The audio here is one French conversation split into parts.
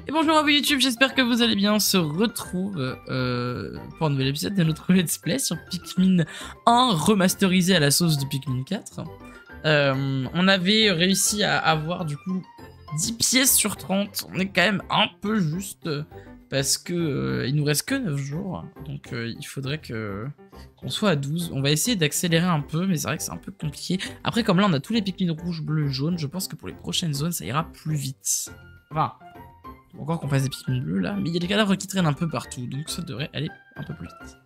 Et bonjour à vous YouTube, j'espère que vous allez bien. On se retrouve pour un nouvel épisode de notre Let's Play sur Pikmin 1 remasterisé à la sauce de Pikmin 4. On avait réussi à avoir du coup 10 pièces sur 30. On est quand même un peu juste parce que il nous reste que 9 jours. Donc il faudrait qu'on soit à 12. On va essayer d'accélérer un peu, mais c'est vrai que c'est un peu compliqué. Après, comme là on a tous les Pikmin rouges, bleus, jaunes, je pense que pour les prochaines zones ça ira plus vite. Enfin, encore qu'on fasse des Pikmin bleus là, mais il y a des cadavres qui traînent un peu partout, donc ça devrait aller un peu plus vite.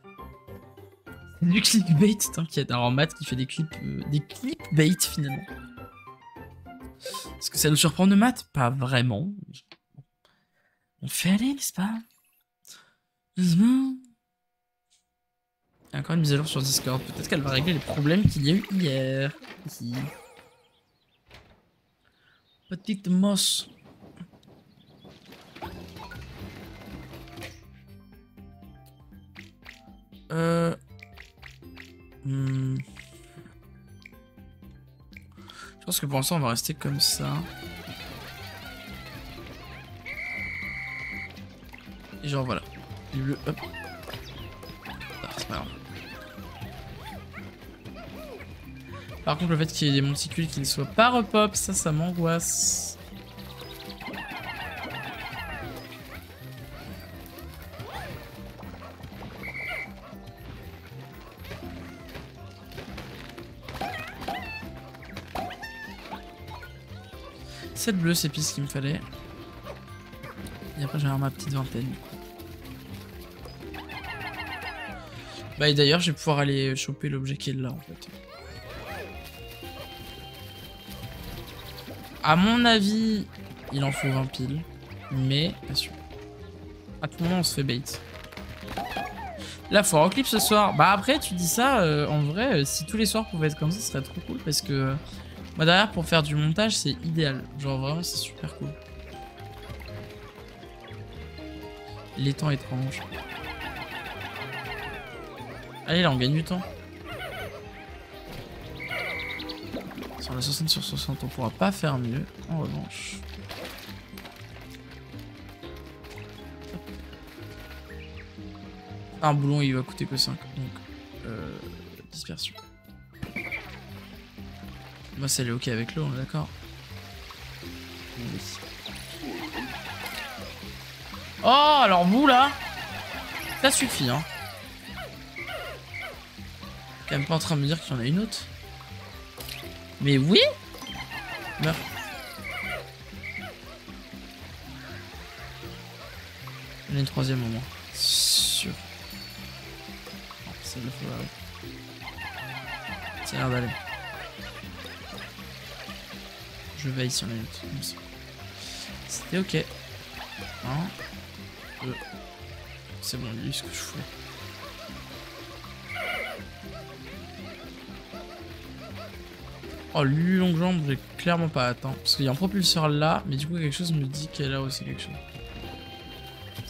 C'est du clickbait, t'inquiète. Alors Matt qui fait des clickbait finalement. Est-ce que ça nous surprend de Matt? Pas vraiment. On fait aller, n'est-ce pas? Doucement. Il y a encore une mise à jour sur Discord. Peut-être qu'elle va régler les problèmes qu'il y a eu hier. Ici. Petite mosse. Je pense que pour l'instant on va rester comme ça. Et genre voilà. Les bleus, hop. Ah, c'est pas grave. Par contre le fait qu'il y ait des monticules qui ne soient pas repop, ça m'angoisse. Cette bleue, c'est pile ce qu'il me fallait. Et après, j'ai ma petite vingtaine. Bah, et d'ailleurs, je vais pouvoir aller choper l'objet qui est là, en fait. À mon avis, il en faut 20 piles. Mais, pas sûr. À tout moment, on se fait bait. Là, faut reclip ce soir. Bah, après, tu dis ça, en vrai, si tous les soirs pouvaient être comme ça, ce serait trop cool parce que. Moi derrière pour faire du montage c'est idéal, genre vraiment c'est super cool. Les temps étranges. Allez là on gagne du temps. Sur la 60 sur 60 on pourra pas faire mieux en revanche. Un boulon il va coûter que 5 donc dispersion. Moi, c'est le ok avec l'eau, on est d'accord? Oui. Oh, alors vous, là, ça suffit, hein. Quand même pas en train de me dire qu'il y en a une autre. Mais oui. Meurs. Il y en a une troisième au moins. Sûr. Non, ça le faut. Ça a l'air d'aller. Je veille sur les notes. C'était ok. 1, 2. C'est bon, lui, ce que je fous. Oh, lui, longue jambe, j'ai clairement pas atteint. Parce qu'il y a un propulseur là, mais du coup, quelque chose me dit qu'elle a là aussi quelque chose.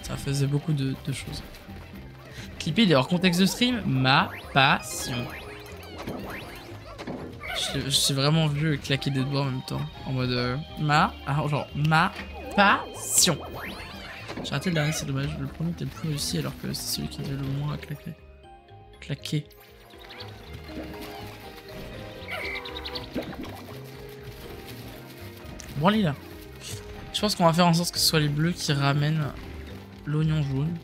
Ça faisait beaucoup de choses. Clipper, il est hors contexte de stream. Ma passion. J'ai vraiment vu claquer des doigts en même temps. En mode genre ma passion. J'ai raté le dernier, c'est dommage. Le premier était le plus réussi alors que c'est celui qui était le moins à claquer. Bon allez là. Je pense qu'on va faire en sorte que ce soit les bleus qui ramènent l'oignon jaune.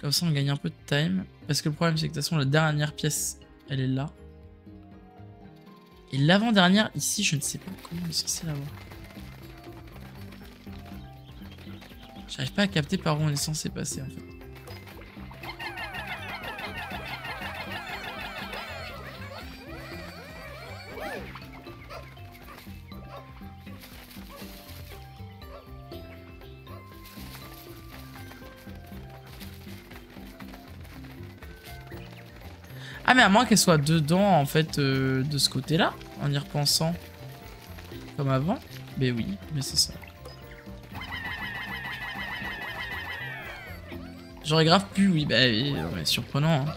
Comme ça on gagne un peu de time. Parce que le problème c'est que de toute façon la dernière pièce elle est là. Et l'avant-dernière, ici, je ne sais pas comment on est censé l'avoir. J'arrive pas à capter par où on est censé passer, en fait. Ah mais à moins qu'elle soit dedans en fait de ce côté là, en y repensant. Comme avant. Mais oui, mais c'est ça. J'aurais grave pu, oui, bah oui, ouais, surprenant. Hein.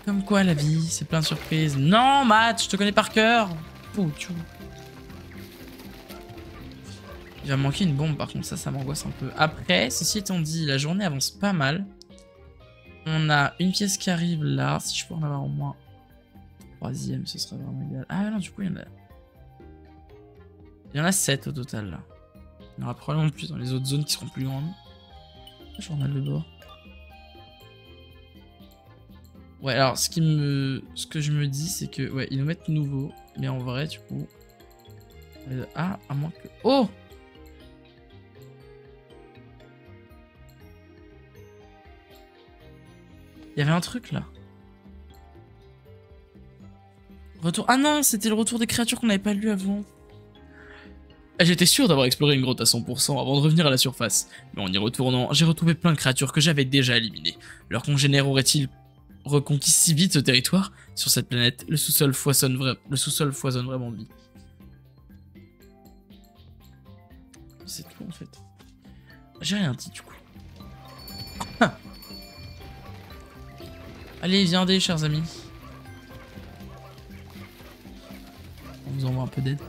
Comme quoi la vie, c'est plein de surprises. Non Matt, je te connais par cœur. Oh, tu... Il va manquer une bombe, par contre, ça m'angoisse un peu. Après, ceci étant dit, la journée avance pas mal. On a une pièce qui arrive là. Si je peux en avoir au moins 3e, ce serait vraiment idéal. Ah non, du coup, il y en a 7 au total, là. Il y en aura probablement plus dans les autres zones qui seront plus grandes. Journal de bord. Ouais, alors, ce que je me dis, c'est que, ouais, ils nous mettent nouveau. Mais en vrai, du coup... Ah, à moins que... Oh! Il y avait un truc là. Retour. Ah non, c'était le retour des créatures qu'on n'avait pas lu avant. J'étais sûr d'avoir exploré une grotte à 100% avant de revenir à la surface. Mais en y retournant, j'ai retrouvé plein de créatures que j'avais déjà éliminées. Leurs congénères auraient-ils reconquis si vite ce territoire? Sur cette planète, le sous-sol foisonne vraiment de vie. C'est tout en fait. J'ai rien dit du coup. Ah. Allez, viendez, chers amis. On vous envoie un peu d'aide.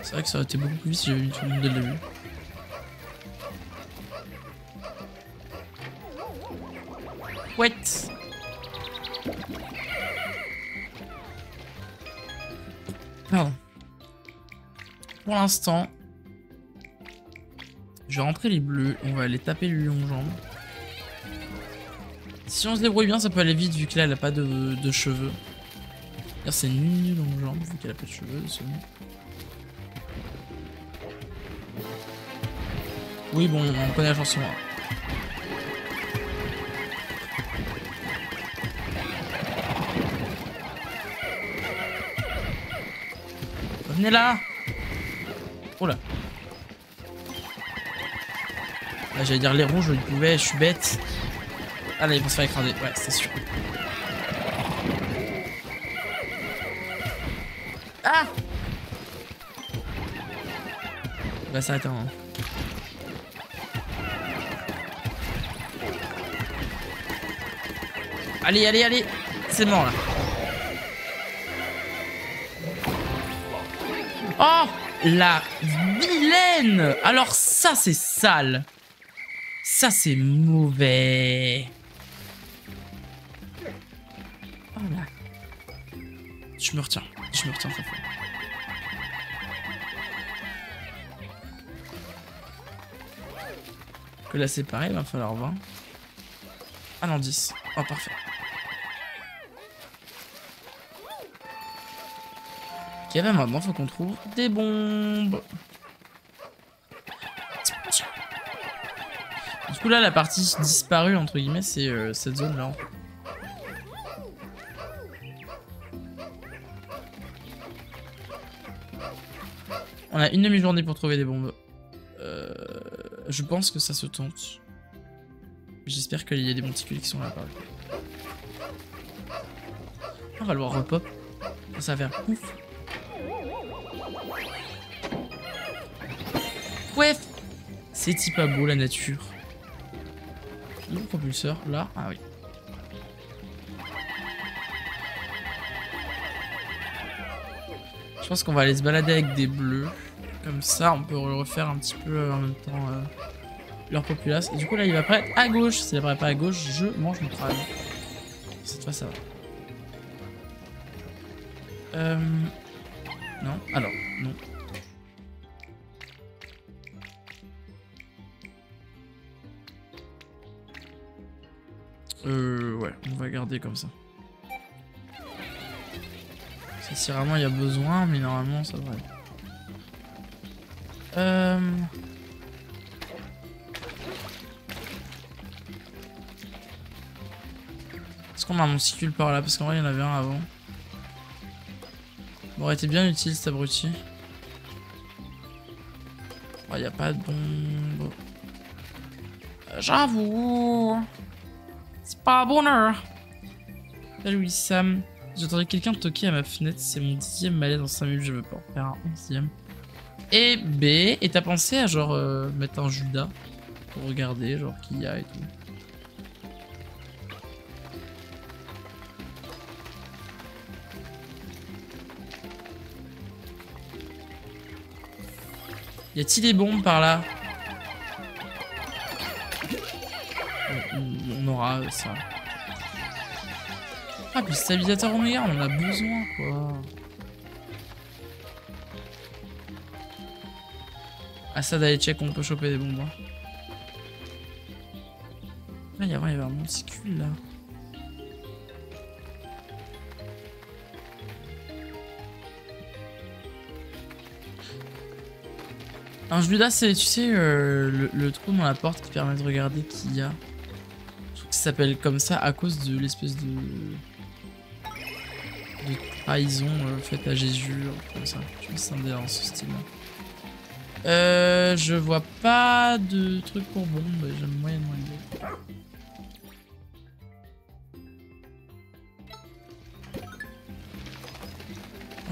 C'est vrai que ça aurait été beaucoup plus vite si j'avais mis tout le monde dès le début. Ouais. Pardon. Pour l'instant, je vais rentrer les bleus. On va aller taper le long jambe. Si on se débrouille bien, ça peut aller vite vu que là, elle a pas de cheveux. D'ailleurs, c'est nul long jambe vu qu'elle a pas de cheveux. Oui, bon, on connaît la chanson. Hein. Venez là! Oh là! Là, j'allais dire les rouges, ils pouvaient, je suis bête. Ah là, ils vont se faire écraser, ouais, c'est sûr. Ah! Il va s'arrêter un. Allez, allez, allez! C'est mort là. Oh! La vilaine! Alors ça, c'est sale. Ça, c'est mauvais. Oh là. Je me retiens très fort. Que là, c'est pareil, il va falloir 20. Ah non, 10. Oh, parfait. Ok, bah maintenant, faut qu'on trouve des bombes. Du coup, là, la partie disparue, entre guillemets, c'est cette zone-là. On a une demi-journée pour trouver des bombes. Je pense que ça se tente. J'espère qu'il y a des monticules qui sont là. On va le voir repop. Ça va faire ouf. Ouais. C'est pas beau la nature. Le propulseur là. Ah oui. Je pense qu'on va aller se balader avec des bleus. Comme ça, on peut refaire un petit peu en même temps leur populace. Et du coup, là, il va apparaître à gauche. S'il apparaît pas à gauche, je mange mon travail. Cette fois, ça va. Non. Alors, non. Ouais, on va garder comme ça. Si vraiment il y a besoin, mais normalement, ça devrait aller. Est-ce qu'on a un monticule par là? Parce qu'en vrai, il y en avait un avant. Bon, aurait été bien utile cet abruti. Il n'y a pas de bombe. J'avoue. C'est pas un bonheur. Salut Wissam. J'ai entendu quelqu'un toquer à ma fenêtre. C'est mon 10e malaise en 5 minutes. Je veux pas en faire un 11e. Et B. Et t'as pensé à genre mettre un Judas pour regarder genre qui y a et tout. Y a-t-il des bombes par là? On aura ça. Ah, puis le stabilisateur oméga, on en a besoin, quoi. Ah, ça d'aller check, on peut choper des bombes. Hein. Ah, il y avait un monticule, là. Un Judas, c'est, tu sais, le trou dans la porte qui permet de regarder qui y a. Je trouve que ça s'appelle comme ça à cause de l'espèce de trahison faite à Jésus, comme ça. Je me sens bien dans ce style-là. Je vois pas de truc pour bombe, j'aime moyennement l'idée.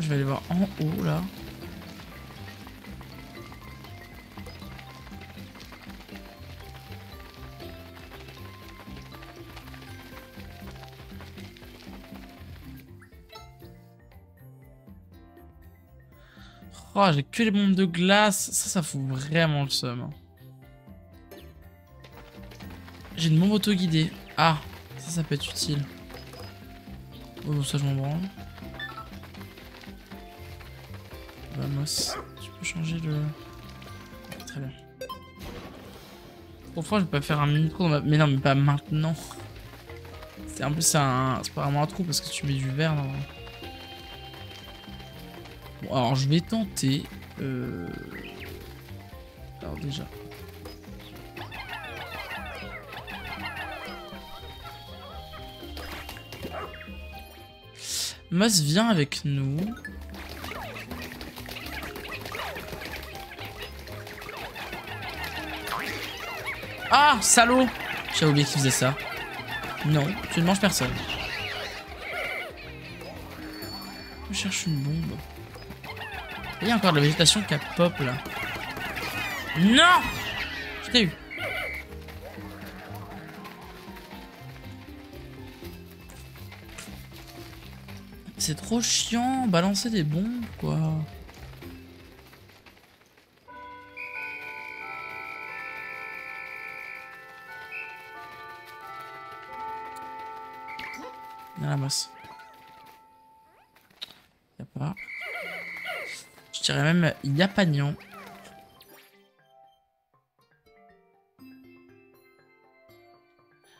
Je vais aller voir en haut là. Oh, j'ai que les bombes de glace. Ça fout vraiment le seum. J'ai une bombe auto-guidée. Ah, ça peut être utile. Oh, bon, ça, je m'en branle. Vamos. Tu peux changer le... Très bien. Pour fois, je vais pas faire un mini trou dans ma... Mais non, mais pas maintenant. En plus, c'est pas vraiment un trou parce que tu mets du verre dans... Bon, alors je vais tenter. Alors déjà. Moss vient avec nous. Ah, salaud! J'avais oublié qu'il faisait ça. Non, tu ne manges personne. Je cherche une bombe. Il y a encore de la végétation qui a pop là. Non! Je t'ai eu. C'est trop chiant, balancer des bombes quoi. Il y a la masse. Il n'y a pas. Je dirais même, il n'y a pas niant.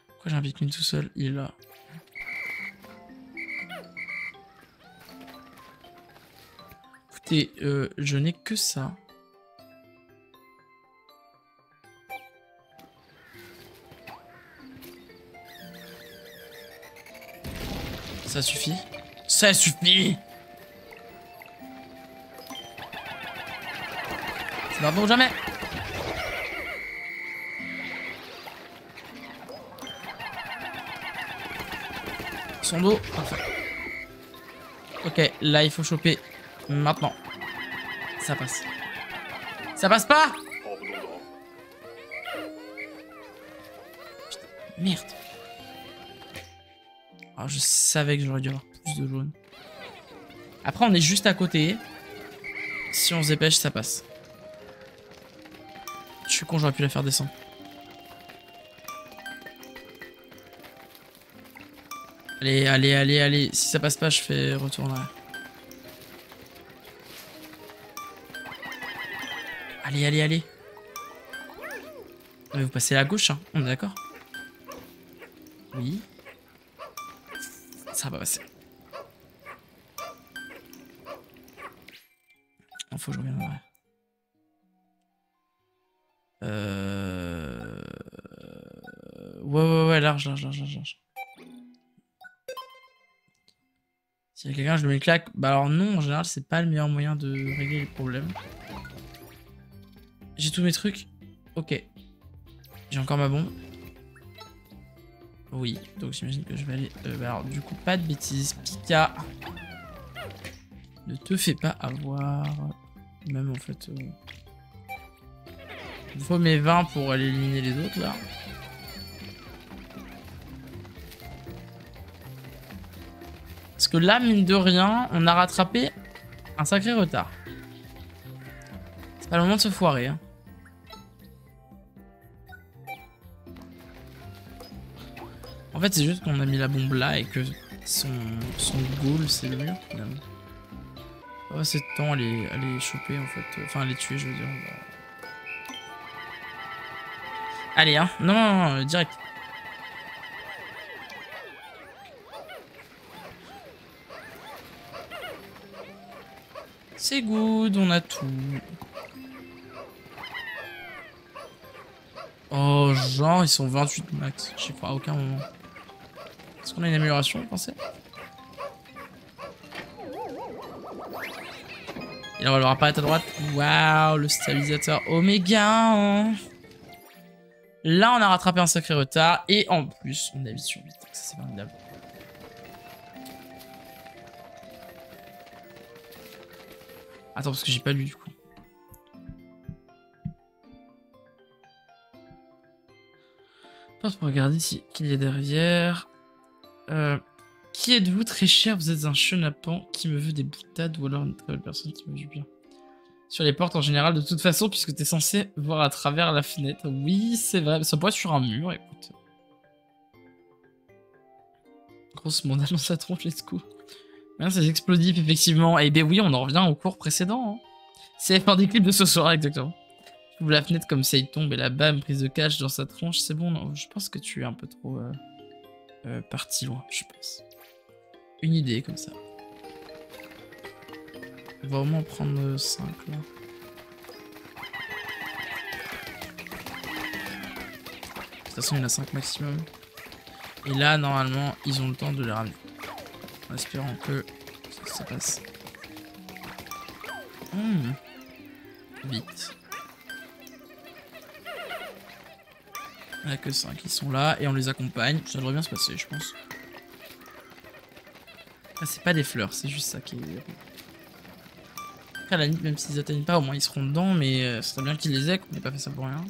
Pourquoi j'ai un Pikmin tout seul? Il est là. Écoutez, je n'ai que ça. Ça suffit? Ça suffit! C'est maintenant ou jamais! Son dos, parfait. Ok, là il faut choper maintenant. Ça passe. Ça passe pas! Putain, merde. Alors, je savais que j'aurais dû avoir plus de jaune. Après, on est juste à côté. Si on se dépêche, ça passe. Je suis con, j'aurais pu la faire descendre. Allez, allez, allez, allez. Si ça passe pas, je fais retour en arrière. Allez, allez, allez. Mais vous passez à la gauche, hein. On est d'accord? Oui. Ça va passer. Il faut que je revienne en arrière. Ouais, large. S'il y a quelqu'un, je lui mets une claque. Bah alors non, en général, c'est pas le meilleur moyen de régler les problèmes. J'ai tous mes trucs. Ok. J'ai encore ma bombe. Oui, donc j'imagine que je vais aller... bah alors du coup, pas de bêtises. Pika. Ne te fais pas avoir. Même en fait... il faut mes 20 pour aller éliminer les autres là. Parce que là, mine de rien, on a rattrapé un sacré retard. C'est Pas le moment de se foirer. Hein. En fait, c'est juste qu'on a mis la bombe là et que son goal, c'est le mur finalement. On va passer de temps à les choper en fait. Enfin, à les tuer, je veux dire. Allez, hein. Non, non, non, direct. C'est good, on a tout. Oh, genre, ils sont 28 max. Je sais pas, à aucun moment. Est-ce qu'on a une amélioration, vous pensez? Et là, on va leur apparaître à droite. Waouh, le stabilisateur Oméga. Hein. Là, on a rattrapé un sacré retard. Et en plus, on a 8 sur 8. Ça, c'est formidable. Attends, parce que j'ai pas lu du coup. Pense pour regarder qu'il y a derrière. Qui êtes-vous, très cher? Vous êtes un chenapan qui me veut des boutades ou alors une très belle personne qui me veut du bien. Sur les portes en général, de toute façon, puisque t'es censé voir à travers la fenêtre. Oui, c'est vrai. Ça pourrait être sur un mur, écoute. Grosse mandale dans sa tronche, let's go. C'est explosif, effectivement. Et ben oui, on en revient au cours précédent. Hein. C'est faire des clips de ce soir, exactement. J'ouvre la fenêtre comme ça, il tombe et la bam, prise de cache dans sa tronche. C'est bon, non, je pense que tu es un peu trop parti loin, je pense. Une idée comme ça. On va au moins prendre 5 là. De toute façon, il y en a 5 maximum. Et là, normalement, ils ont le temps de les ramener. En espérant que ça passe. Vite. Il n'y en a que 5 qui sont là et on les accompagne. Ça devrait bien se passer, je pense. Ah, c'est pas des fleurs, c'est juste ça qui est... Après, à la limite, même s'ils atteignent pas, au moins ils seront dedans, mais ce serait bien qu'ils les aient, qu'on n'ait pas fait ça pour rien.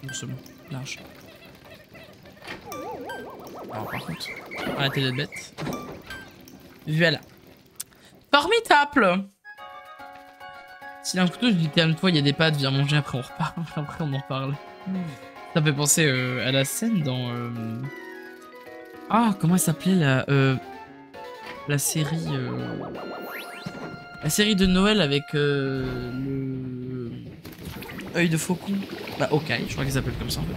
Bon, c'est bon, large. Alors, par contre, arrêtez d'être bête. Voilà. Formidable! S'il a un couteau, je dis calme-toi, il y a des pâtes, viens manger, après on reparle. Après on en parle. Ça me fait penser à la scène dans... Ah, comment elle s'appelait la série... La série de Noël avec le... Œil de faucon. Bah, ok, je crois qu'ils s'appellent comme ça en fait.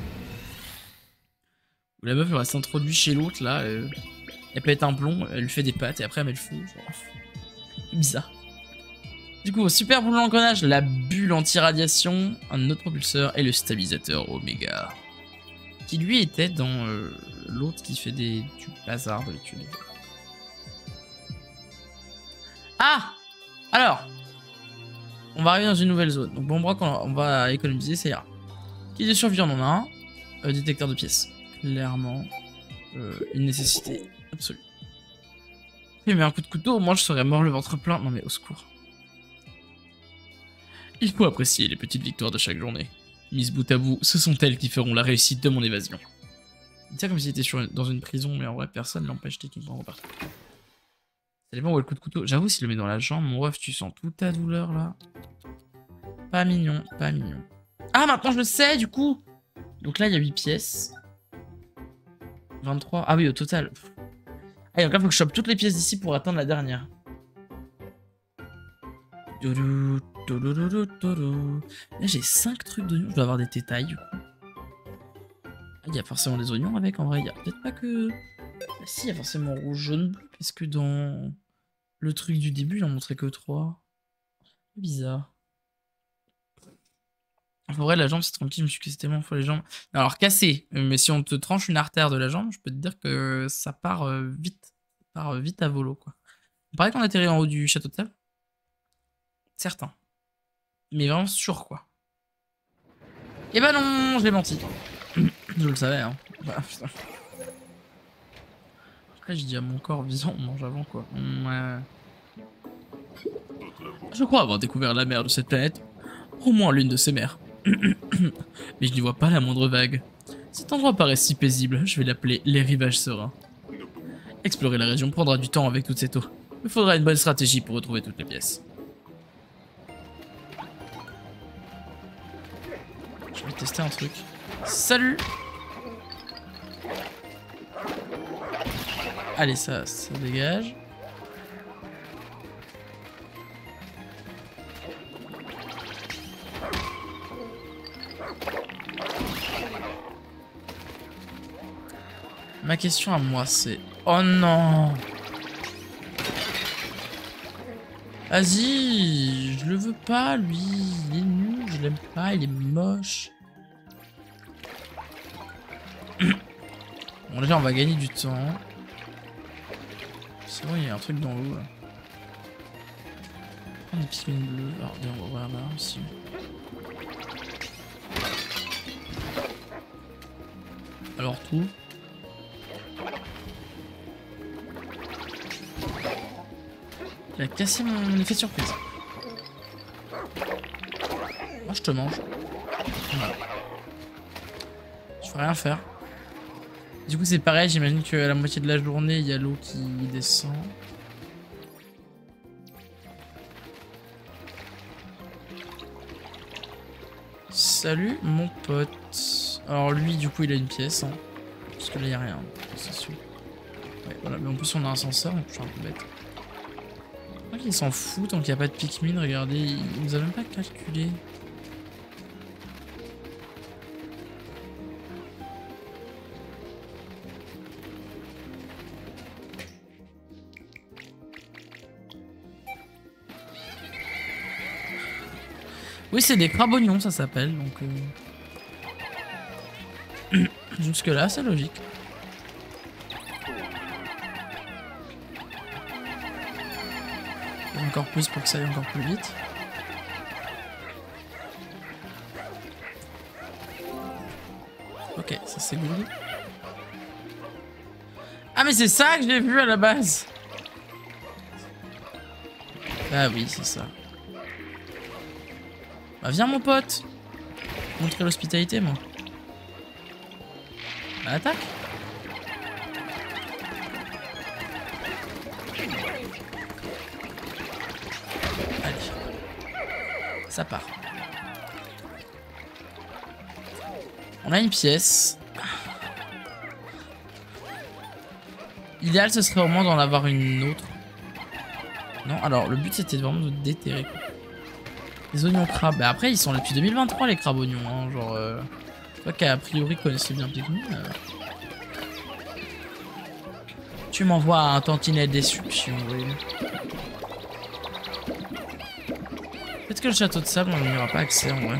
La meuf, elle s'introduit chez l'autre là. Elle pète un plomb, elle lui fait des pâtes et après elle met le feu. Bizarre. Du coup, super boule d'engrenage, la bulle anti-radiation, un autre propulseur et le stabilisateur Oméga. Qui lui était dans l'autre qui fait du bazar d'habitude. Ah! Alors, on va arriver dans une nouvelle zone. Donc bon, on va économiser, ça ira. Qui de survie, on en a un. Détecteur de pièces. Clairement, une nécessité absolue. Mais un coup de couteau, moi je serais mort le ventre plein. Non mais au secours. Il faut apprécier les petites victoires de chaque journée. Mises bout à bout, ce sont elles qui feront la réussite de mon évasion. C'est comme s'il était dans une prison, mais en vrai personne l'empêche techniquement de repartir. Ça dépend où est le coup de couteau. J'avoue, s'il le met dans la jambe, mon ref, tu sens toute ta douleur là. Pas mignon, pas mignon. Ah, maintenant je le sais du coup. Donc là, il y a 8 pièces. 23. Ah oui, au total. Ah, donc là, il faut que je chope toutes les pièces d'ici pour atteindre la dernière. Là, j'ai 5 trucs d'oignons. Je dois avoir des détails du coup. Il y a forcément des oignons avec en vrai. Il y a peut-être pas que. Ah, si, il y a forcément rouge, jaune, bleu. Parce que dans le truc du début, il en montrait que 3. Bizarre. En vrai, la jambe, c'est tranquille. Je me suis cassé tellement fois les jambes. Alors, cassé. Mais si on te tranche une artère de la jambe, je peux te dire que ça part vite. Ça part vite à volo, quoi. Il paraît qu'on atterrit en haut du château de sable. Certain. Mais vraiment sûr, quoi. Eh ben non, je l'ai menti. Je le savais, hein. Bah, putain. Après, je dis à mon corps, visant, on mange avant, quoi. Ouais. Je crois avoir découvert la mer de cette planète. Au moins l'une de ses mers. Mais je n'y vois pas la moindre vague. Cet endroit paraît si paisible, je vais l'appeler les rivages sereins. Explorer la région prendra du temps avec toute cette eau. Il faudra une bonne stratégie pour retrouver toutes les pièces. Je vais tester un truc. Salut! Allez, ça dégage. Ma question à moi, c'est... Oh non! Vas-y, je le veux pas, lui. Il est nul, je l'aime pas, il est moche. Bon, déjà, on va gagner du temps. C'est vrai, il y a un truc dans l'eau, là. Des Pikmin bleus. Alors, on va voir là aussi. Alors, tout. Il a cassé mon effet de surprise. Moi, je te mange. Voilà. Je peux rien faire. Du coup, c'est pareil. J'imagine qu'à la moitié de la journée, il y a l'eau qui descend. Salut, mon pote. Alors, lui, du coup, il a une pièce. Hein, parce que là, il n'y a rien. C'est sûr. Ouais, voilà. Mais en plus, on a un ascenseur. Donc je suis un peu bête. Je crois qu'il s'en fout tant qu'il n'y a pas de Pikmin. Regardez, il nous a même pas calculé. Oui, c'est des crabes oignons, ça s'appelle. Donc, jusque-là, c'est logique. Encore plus pour que ça aille encore plus vite. Ok, ça c'est good. Ah mais c'est ça que j'ai vu à la base. Ah oui, c'est ça. Bah viens mon pote. Montrer l'hospitalité moi. Bah, attaque. Allez. Ça part. On a une pièce. L'idéal ce serait au moins d'en avoir une autre. Non, alors le but c'était vraiment de déterrer. Les oignons crabes. Bah après ils sont là depuis 2023 les crabes oignons. Hein, genre. Toi qui a priori connaissais bien Pikmin. Tu m'envoies un tantinet déçu si on veut. Peut-être que le château de sable on n'y aura pas accès en vrai.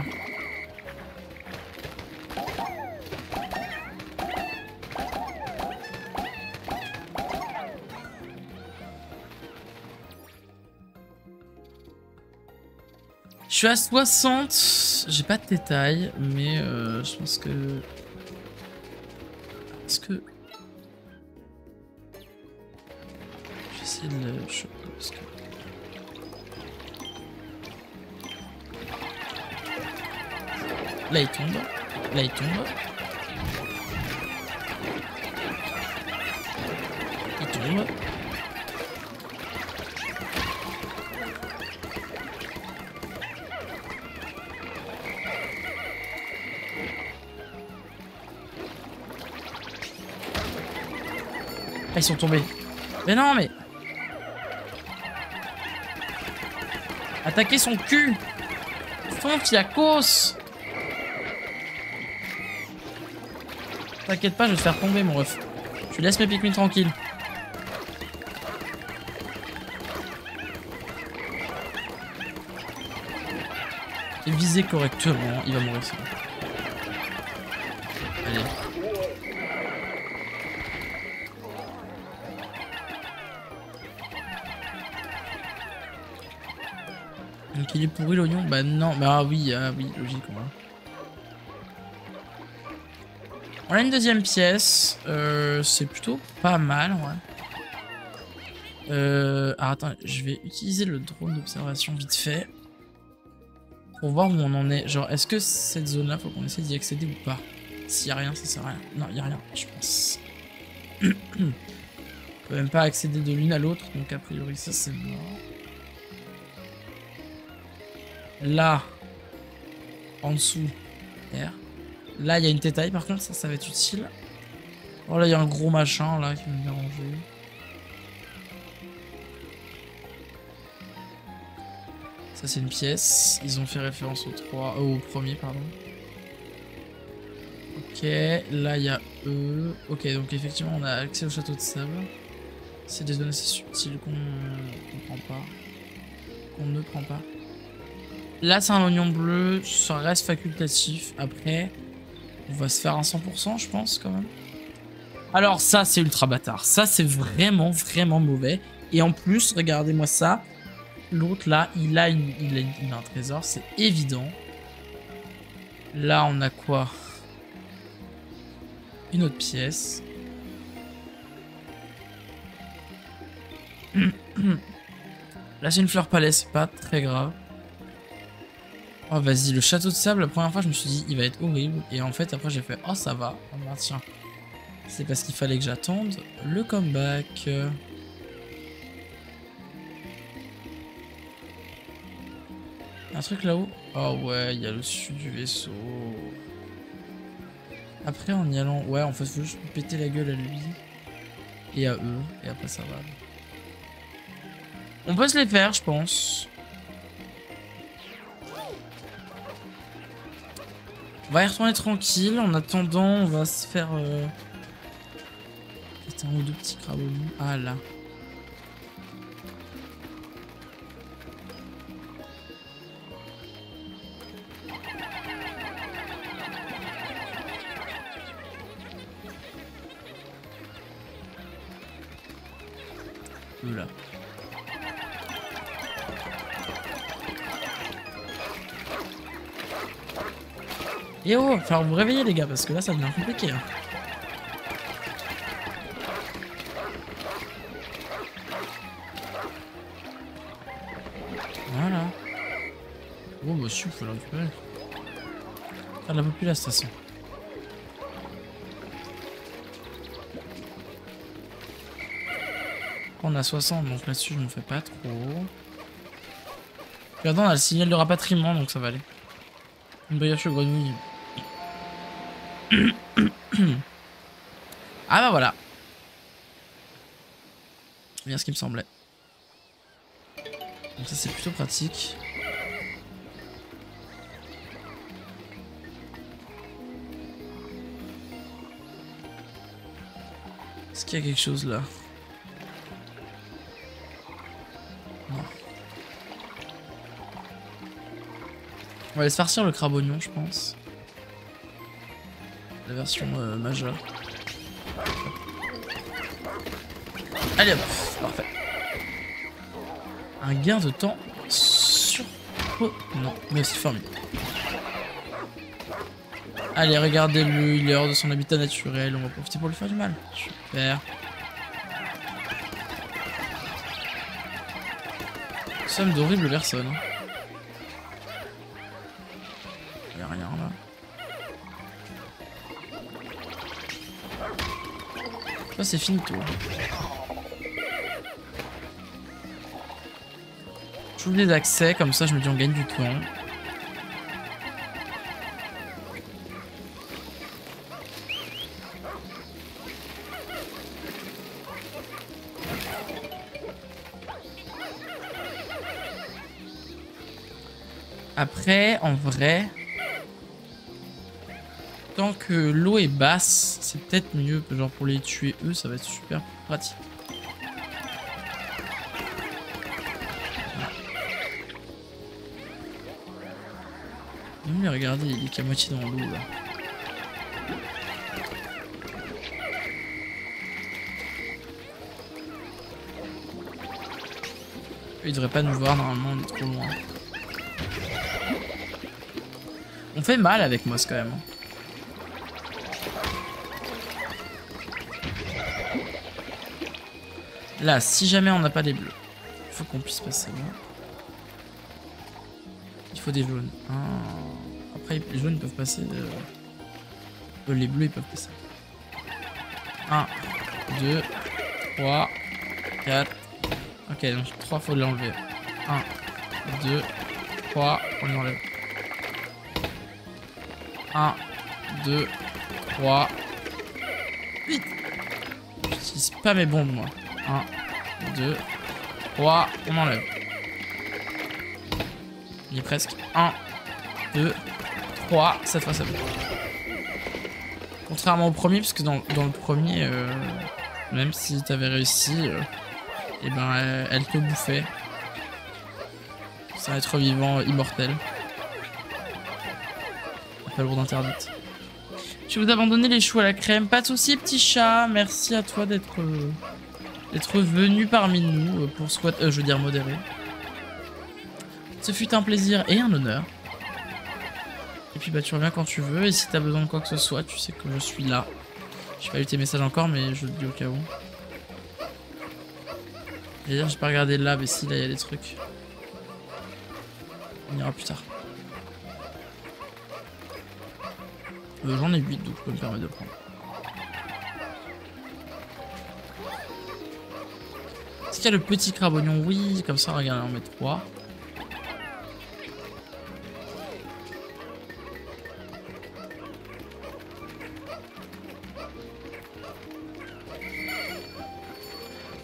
Je suis à 60, j'ai pas de détails, mais je pense que... Est-ce que... Je vais essayer de le choper parce que... Là il tombe, là il tombe. Il tombe. Ah, ils sont tombés. Mais non, mais... Attaquer son cul. Fonce, Yakos. T'inquiète pas, je vais te faire tomber, mon ref. Tu laisses mes Pikmin tranquilles. Et viser correctement, il va mourir ça. Allez. Donc il est pourri l'oignon? Bah non, mais ah oui, logique. On a une deuxième pièce, c'est plutôt pas mal, ouais. Alors attends, je vais utiliser le drone d'observation vite fait. Pour voir où on en est. Genre, est-ce que cette zone-là, faut qu'on essaie d'y accéder ou pas? S'il y a rien, ça sert à rien. Non, il y a rien, je pense. On peut même pas accéder de l'une à l'autre, donc a priori ça c'est mort. Là, en dessous, R. Là, il y a une tétaille, par contre, ça va être utile. Oh là, il y a un gros machin, là, qui va me déranger. Ça, c'est une pièce. Ils ont fait référence au premier, pardon. Ok, là, il y a eux. Ok, donc effectivement, on a accès au château de sable. C'est des zones assez subtiles qu'on prend pas. Qu'on ne prend pas. Là, c'est un oignon bleu. Ça reste facultatif. Après, on va se faire un 100%, je pense, quand même. Alors, ça, c'est ultra bâtard. Ça, c'est vraiment, vraiment mauvais. Et en plus, regardez-moi ça. L'autre, là, il a un trésor. C'est évident. Là, on a quoi? Une autre pièce. Là, j'ai une fleur palais, c'est pas très grave. Oh, vas-y, le château de sable, la première fois, je me suis dit, il va être horrible. Et en fait, après, j'ai fait, oh, ça va. Oh, bah, tiens. C'est parce qu'il fallait que j'attende le comeback. Un truc là-haut? Oh, ouais, il y a le dessus du vaisseau. Après, en y allant, ouais, en fait, faut juste péter la gueule à lui. Et à eux. Et après, ça va. On peut se les faire, je pense. On va y retourner tranquille. En attendant, on va se faire... peut-être un ou deux petits crabes. Ah, là. Là. Et oh, il va falloir vous réveiller les gars, parce que là ça devient compliqué. Hein. Voilà. Oh bah si, il faut la récupérer. Faire de la populace de toute façon. On a 60, donc là-dessus je m'en fais pas trop. Regardons, on a le signal de rapatriement, donc ça va aller. Une brioche aux grenouilles. Ah bah voilà. Bien ce qui me semblait. Donc ça c'est plutôt pratique. Est-ce qu'il y a quelque chose là? Non. On va aller se farcir le crabe oignon, je pense. La version majeure. Allez hop, parfait. Un gain de temps surprenant, mais c'est formidable. Allez, regardez-le, il est hors de son habitat naturel, on va profiter pour lui faire du mal. Super. Nous sommes d'horribles personnes. Il y a rien là. Ça c'est finito. J'ouvre les accès, comme ça je me dis on gagne du temps. Après, en vrai, tant que l'eau est basse, c'est peut-être mieux. Genre pour les tuer eux, ça va être super pratique. Mais regardez, il est qu'à moitié dans l'eau là. Il devrait pas nous voir normalement, on est trop loin. On fait mal avec Moss quand même. Là, si jamais on n'a pas les bleus, il faut qu'on puisse passer là. Il faut des jaunes. Ah. Après, les jaunes peuvent passer. Les bleus ils peuvent passer. 1, 2, 3, 4. Ok, donc 3 faut l'enlever. 1, 2, 3, on l'enlève. 1, 1, 2, 3. Vite. J'utilise pas mes bombes, moi. 1, 2, 3. On enlève. Il est presque. 1, 2, 3. Cette fois, ça va. Contrairement au premier, parce que dans le premier, même si t'avais réussi, et ben elle te bouffait. C'est un être vivant immortel. Pas lourde interdite. Je vais vous abandonner les choux à la crème. Pas de soucis, petit chat. Merci à toi d'être venu parmi nous pour squat. Je veux dire modéré. Ce fut un plaisir et un honneur. Et puis bah tu reviens quand tu veux. Et si t'as besoin de quoi que ce soit, tu sais que je suis là. J'ai pas eu tes messages encore, mais je le dis au cas où. D'ailleurs, j'ai pas regardé là, mais si là il y a des trucs. On ira plus tard. J'en ai 8, donc je peux me permettre de le prendre. Est-ce qu'il y a le petit crabe oignon? Oui, comme ça, regardez, on met 3.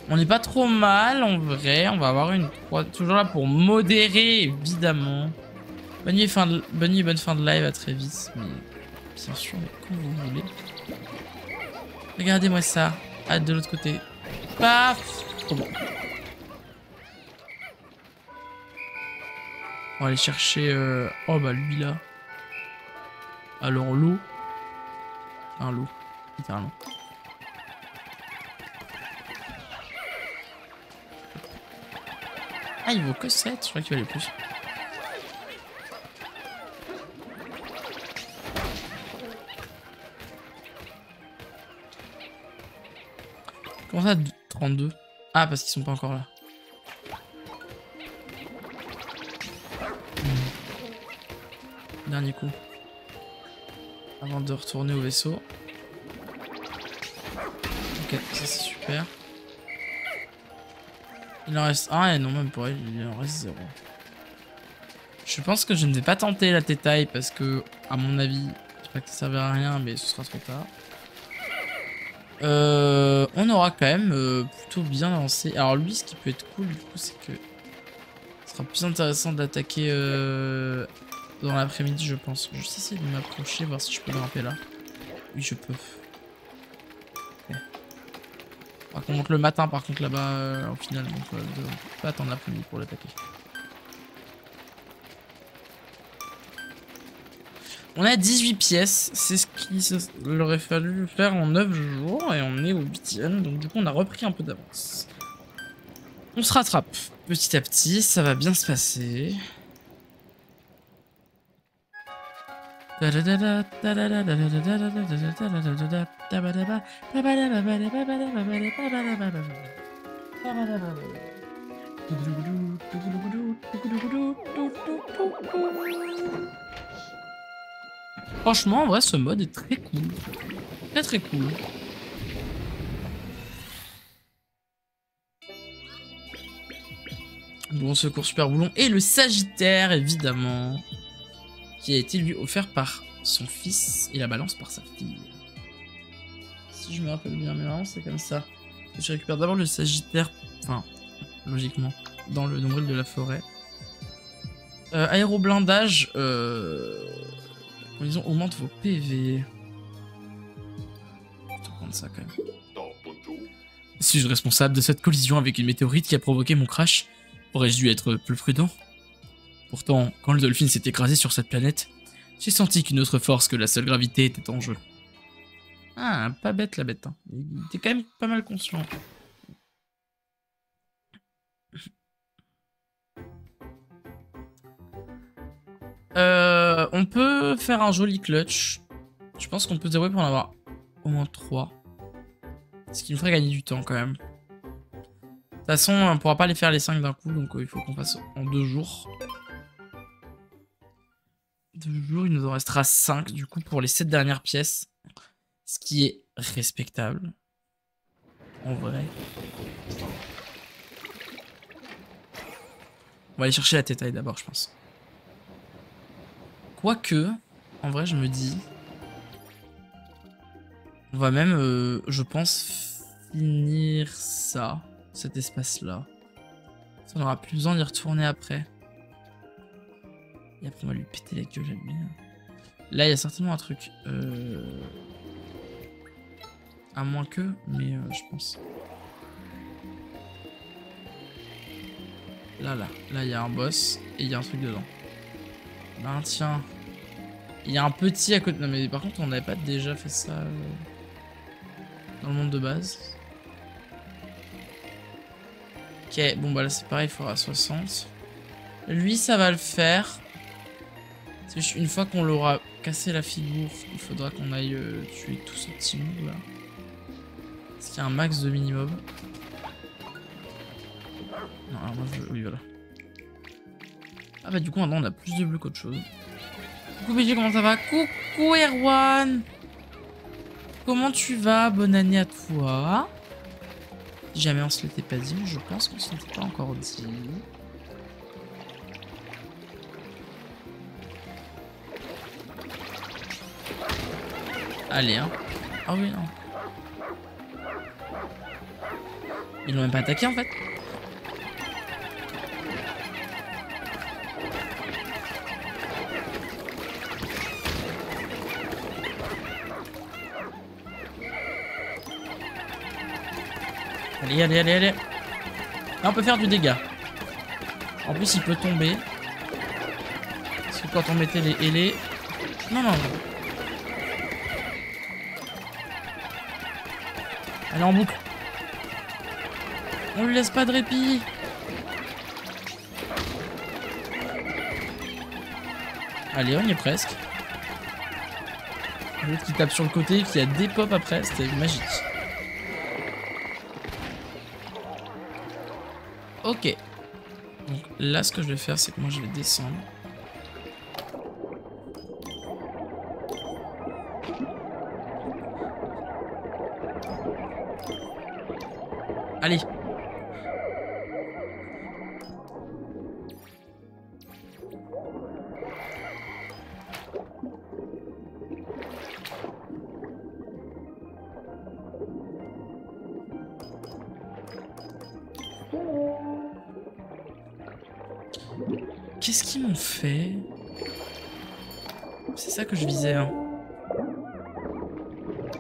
On n'est pas trop mal en vrai, on va avoir une 3, toujours là pour modérer évidemment. Bonne nuit et bonne fin de live, à très vite. Mais bien sûr, mais quand vous voulez. Regardez-moi ça, hâte de l'autre côté. Paf, trop bon. On va aller chercher... Oh bah lui là. Alors l'eau. Un lot, littéralement. Ah, il vaut que 7, je crois qu'il valait plus. Comment ça, 32? Ah, parce qu'ils sont pas encore là. Dernier coup. Avant de retourner au vaisseau. Ok, ça c'est super. Il en reste un et non, même pour elle, il en reste 0. Je pense que je ne vais pas tenter la tétaille parce que, à mon avis, je sais pas que ça servira à rien, mais ce sera trop tard. On aura quand même plutôt bien avancé. Alors lui, ce qui peut être cool du coup, c'est que ce sera plus intéressant d'attaquer dans l'après-midi, je pense. Je vais juste essayer de m'approcher, voir si je peux grimper là. Oui, je peux. Okay. Par contre, on monte le matin, par contre, là-bas, au final, donc on peut pas attendre l'après-midi pour l'attaquer. On a 18 pièces, c'est ce qu'il aurait fallu faire en 9 jours, et on est au 8ème, donc du coup on a repris un peu d'avance. On se rattrape petit à petit, ça va bien se passer. Franchement, en vrai, ce mode est très cool. Très très cool. Bon secours super boulon. Et le Sagittaire, évidemment. Qui a été lui offert par son fils et la balance par sa fille. Si je me rappelle bien, mais normalement c'est comme ça. Je récupère d'abord le Sagittaire, enfin, logiquement, dans le nombril de la forêt. Aéroblindage, disons, augmente vos PV. Je vais prendre ça quand même. Suis-je responsable de cette collision avec une météorite qui a provoqué mon crash? Aurais-je dû être plus prudent? Pourtant, quand le Dolphin s'est écrasé sur cette planète, j'ai senti qu'une autre force que la seule gravité était en jeu. Ah, pas bête la bête. Hein. Il était quand même pas mal conscient. On peut faire un joli clutch. Je pense qu'on peut se débrouiller pour en avoir au moins 3. Ce qui nous ferait gagner du temps quand même. De toute façon, on ne pourra pas les faire les 5 d'un coup, donc il faut qu'on fasse en 2 jours. 2 jours, il nous en restera 5 du coup pour les 7 dernières pièces. Ce qui est respectable. En vrai. On va aller chercher la tétaille d'abord, je pense. Quoique, En vrai, je me dis... On va même, je pense, finir ça, cet espace-là. On n'aura plus besoin d'y retourner après. Et après, on va lui péter la gueule à lui. Là, il y a certainement un truc. À moins que, mais je pense. Là, il y a un boss et il y a un truc dedans. Ben tiens. Il y a un petit à côté. Non, mais par contre, on n'avait pas déjà fait ça dans le monde de base. Ok, bon, bah là, c'est pareil, il faudra 60. Lui, ça va le faire. C'est juste une fois qu'on l'aura cassé la figure, il faudra qu'on aille tuer tout ce petit mob là. Est-ce qu'il y a un max de mini-mob? Non, alors moi je... Oui, voilà. Ah bah du coup, maintenant on a plus de bleu qu'autre chose. Coucou BG, comment ça va? Coucou Erwan! Comment tu vas? Bonne année à toi. Si jamais on se l'était pas dit, je pense qu'on se l'était pas encore dit. Allez, hein. Ah oui, non. Ils l'ont même pas attaqué en fait. Allez, allez, allez, allez. Là, on peut faire du dégât. En plus, il peut tomber. Parce que quand on mettait les ailés... Non, non, non. Allez, en boucle. On lui laisse pas de répit. Allez, on y est presque. L'autre qui tape sur le côté, qui a des pops après, c'était magique. Ok. Donc là, ce que je vais faire, c'est que moi, je vais descendre. Allez. Qu'est-ce qu'ils m'ont fait? C'est ça que je visais, hein.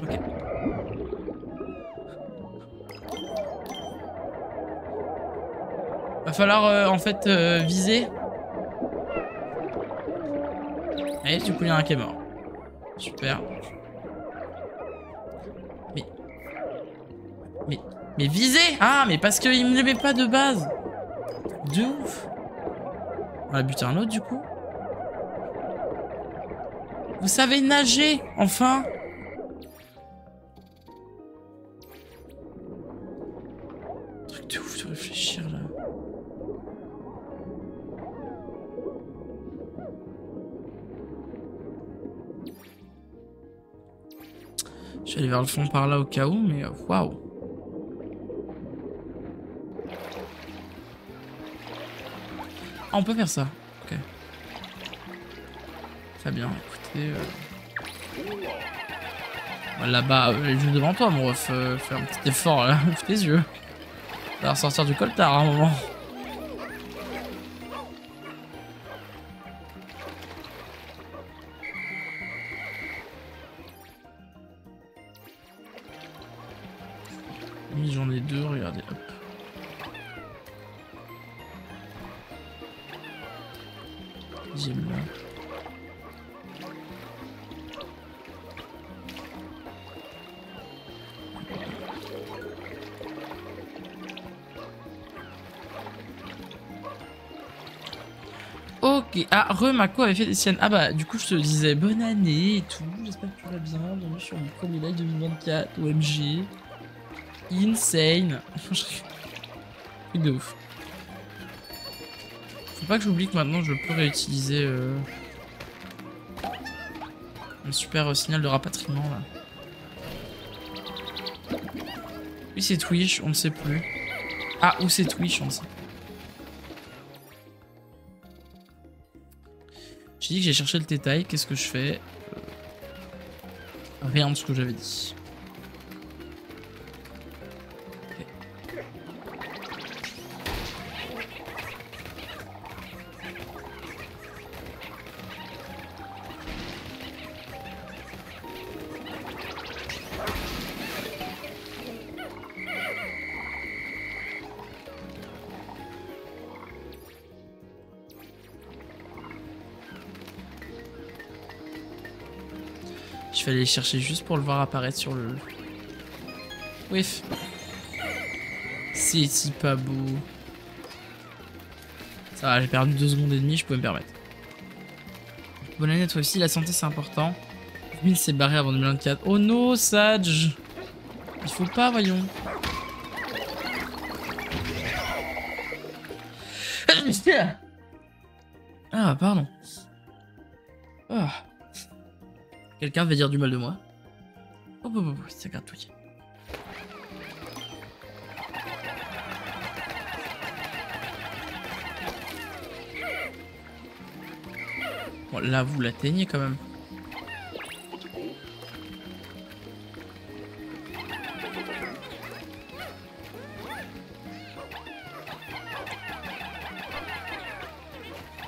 Ok. Va falloir, en fait, viser. Et du coup, il y en a un qui est mort. Super. Mais viser! Ah, mais parce qu'il me les met pas de base. De ouf. On va buter un autre, du coup. Vous savez nager, enfin. Truc de ouf de réfléchir, là. Je vais aller vers le fond par là au cas où, mais waouh. Ah, on peut faire ça. Ok. Très bien, écoutez. Là-bas, juste devant toi, mon ref. Fais un petit effort là, ouvre tes yeux. Ça va sortir du coltard à un moment. Oui, j'en ai deux, regardez, hop. Deuxième là. Ok, ah, Mako avait fait des siennes. Ah bah, du coup, je te disais bonne année et tout. J'espère que tu vas bien. Bienvenue sur mon premier live 2024. OMG. Insane. Truc de ouf. Faut pas que j'oublie que maintenant je peux réutiliser un super signal de rapatriement là. Oui, c'est Twitch, on ne sait plus. Ah, où c'est Twitch, on ne sait. J'ai dit que j'ai cherché le détail, qu'est-ce que je fais? Rien de ce que j'avais dit. Je vais aller les chercher juste pour le voir apparaître sur le... Oui. C'est pas beau. Ça va, j'ai perdu 2 secondes et demie, je pouvais me permettre. Bonne année à toi aussi, la santé c'est important. 1000 s'est barré avant 2024. Oh no, Sage. Il faut pas, voyons. Ah, pardon. Ah. Quelqu'un va dire du mal de moi. Oh, ça gratouille. Bon, là, vous l'atteignez quand même.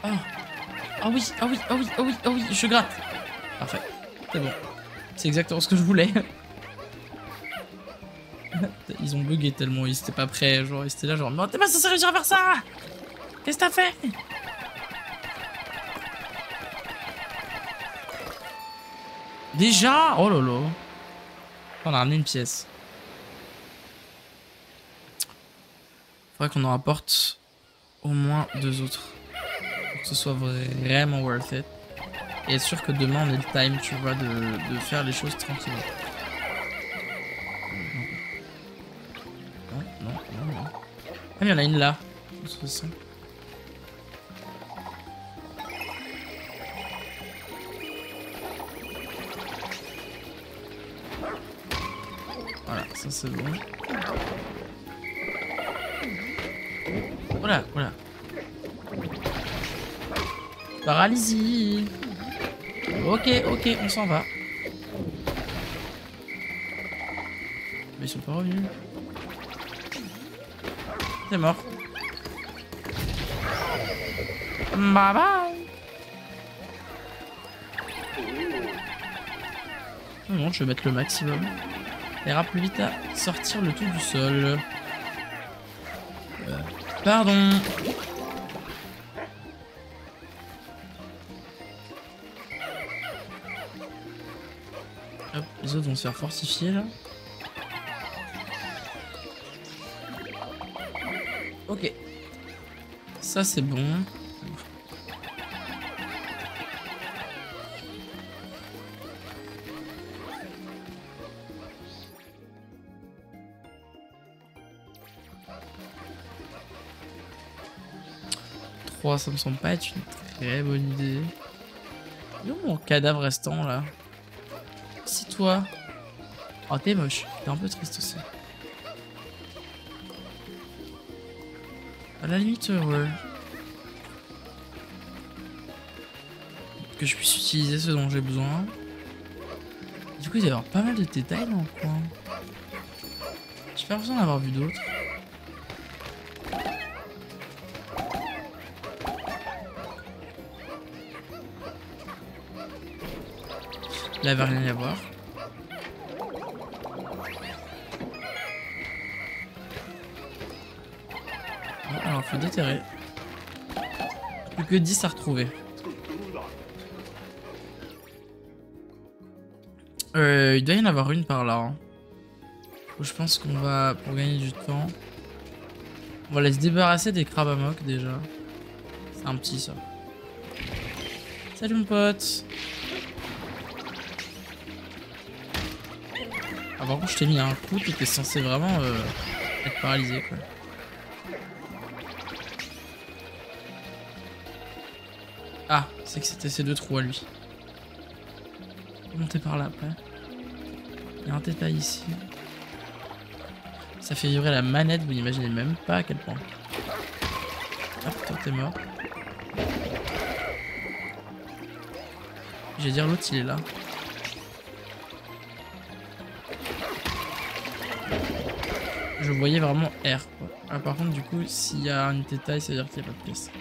Oh. Ah oui, ah oui, ah oui, ah oui, ah oui, je gratte. Parfait. C'est bon. C'est exactement ce que je voulais. Ils ont bugué tellement, ils étaient pas prêts. Genre, ils étaient là, genre, mais t'es pas censé réussir à faire ça! Qu'est-ce que t'as fait? Déjà? Oh lolo. On a ramené une pièce. Faudrait qu'on en rapporte au moins 2 autres. Pour que ce soit vraiment worth it. Et être sûr que demain on ait le time, tu vois, de faire les choses tranquillement. Non. Ah, mais il y en a une là. De toute façon. Voilà, ça c'est bon. Voilà. Paralysie. Ok, on s'en va. Mais ils sont pas revenus. C'est mort. Bye bye. Non, je vais mettre le maximum. Ça ira plus vite à sortir le tout du sol. Pardon. Hop, les autres vont se faire fortifier là. Ok. Ça c'est bon. Ça me semble pas être une très bonne idée. Il est où mon cadavre restant là? C'est toi. Oh t'es moche. T'es un peu triste aussi. À la limite ouais. Que je puisse utiliser ce dont j'ai besoin. Du coup il va y avoir pas mal de détails dans le coin. J'ai pas l'impression d'en avoir vu d'autres. Là, il va rien y avoir. Bon, alors, faut déterrer. Plus que 10 à retrouver. Il doit y en avoir une par là. Hein. Je pense qu'on va, pour gagner du temps, on va aller se débarrasser des crabes à moque déjà. C'est un petit ça. Salut mon pote. Ah, par contre, je t'ai mis un coup, tu étais censé vraiment être paralysé quoi. Ah, c'est que c'était ces 2 trous à lui. Monter par là après. Il y a un détail ici. Ça fait vibrer la manette, vous n'imaginez même pas à quel point. Hop, toi t'es mort. J'allais dire l'autre il est là. Je voyais vraiment R quoi. Ah, par contre du coup s'il y a une détail ça veut dire qu'il n'y a pas de pièce.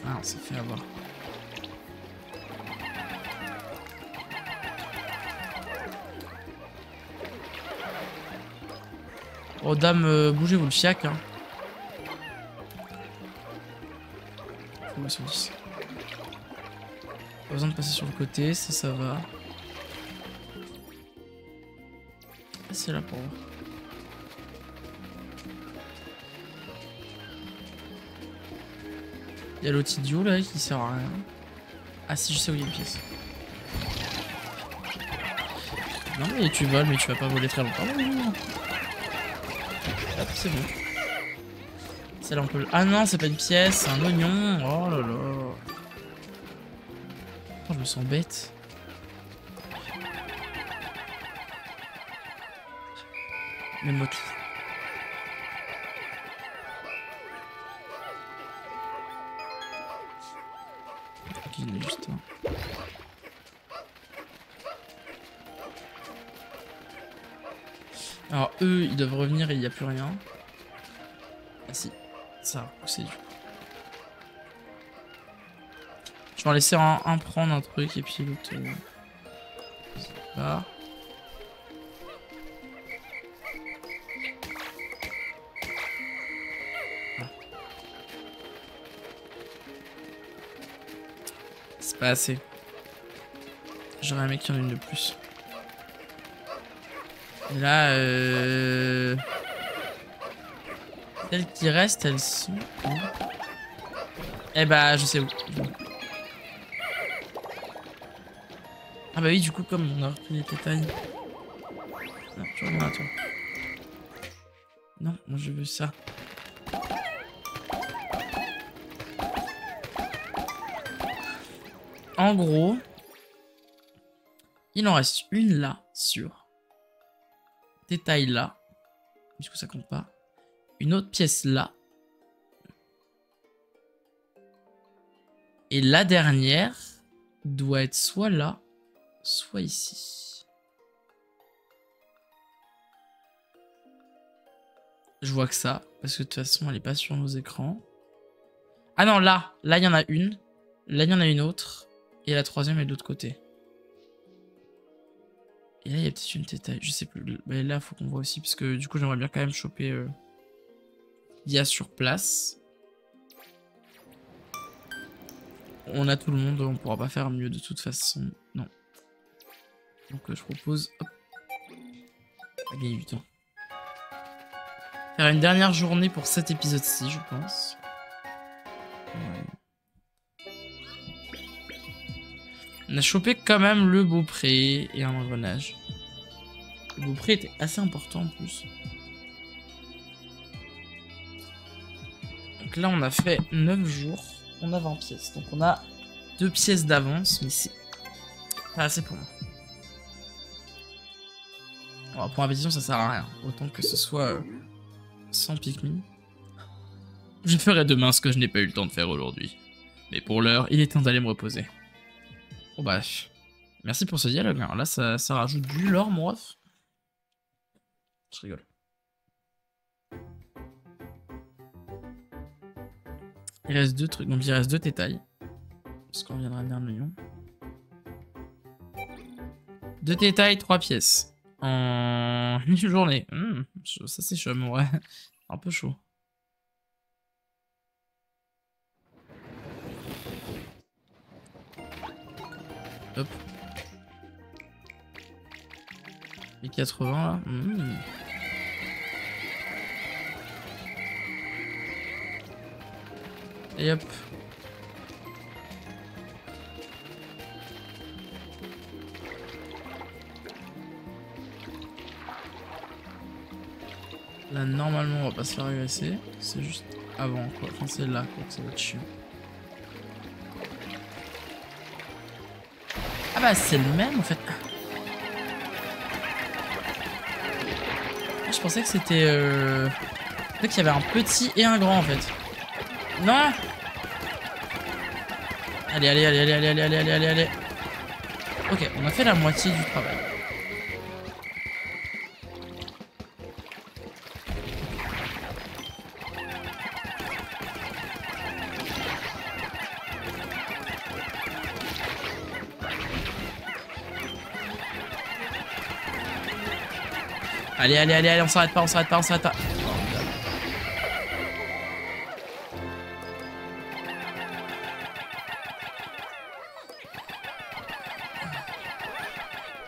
Ah on s'est fait avoir. Oh dame, bougez-vous le fiac hein. Sur 10. Pas besoin de passer sur le côté, ça va. C'est là pour voir. Il y a l'autre idiot là qui sert à rien. Ah si, je sais où il y a une pièce. Non mais tu voles, mais tu vas pas voler très longtemps. Hop, c'est bon. Celle-là on peut... Ah non, c'est pas une pièce, c'est un oignon. Oh là là. Oh, je me sens bête. Mets-moi tout. Ok, il est juste là. Alors eux, ils doivent revenir et il n'y a plus rien. Ah si, ça a repoussé du coup. Je vais en laisser un prendre un truc et puis l'autre... là. C'est pas assez. J'aurais aimé qu'il y en ait une de plus. Et là, celles qui restent, elles sont où? Eh bah, je sais où. Ah bah oui, du coup, comme on a repris les détails. Non, tu reviens à toi. Non, moi je veux ça. En gros, il en reste une là, sur détail là. Du coup, ça compte pas. Une autre pièce là. Et la dernière doit être soit là, soit ici. Je vois que ça, parce que de toute façon, elle n'est pas sur nos écrans. Ah non, là il y en a une. Là, il y en a une autre. Et la troisième est de l'autre côté. Et là, il y a peut-être une détail. Je sais plus. Mais là, il faut qu'on voit aussi. Parce que du coup, j'aimerais bien quand même choper Dia sur place. On a tout le monde. On pourra pas faire mieux de toute façon. Non. Donc, je propose... Hop. On va gagner du temps. Faire une dernière journée pour cet épisode-ci, je pense. Ouais. On a chopé quand même le beaupré et un engrenage. Le beaupré était assez important en plus. Donc là on a fait 9 jours. On a 20 pièces. Donc on a 2 pièces d'avance. Mais c'est pas assez pour moi. Alors, pour répétition ça sert à rien. Autant que ce soit sans Pikmin. Je ferai demain ce que je n'ai pas eu le temps de faire aujourd'hui. Mais pour l'heure, il est temps d'aller me reposer. Oh bah, merci pour ce dialogue. Alors là, ça rajoute du lore, mon ref. Je rigole. Il reste 2 trucs. Donc il reste 2 détails. Parce qu'on viendra de l'oignon. 2 détails, 3 pièces. En une journée. Ça c'est chaud, ouais. Un peu chaud. Hop. Les 80 là. Et hop. Là normalement on va pas se faire agresser. C'est juste avant quoi. Enfin c'est là quoi que ça va être chiant. Ah bah c'est le même en fait. Je pensais que c'était... Je pensais qu'il y avait un petit et un grand en fait. Non. Allez, allez, allez, allez, allez, allez, allez, allez, allez, allez. Ok, on a fait la moitié du travail. Allez, allez, allez, allez, on s'arrête pas, on s'arrête pas, on s'arrête pas.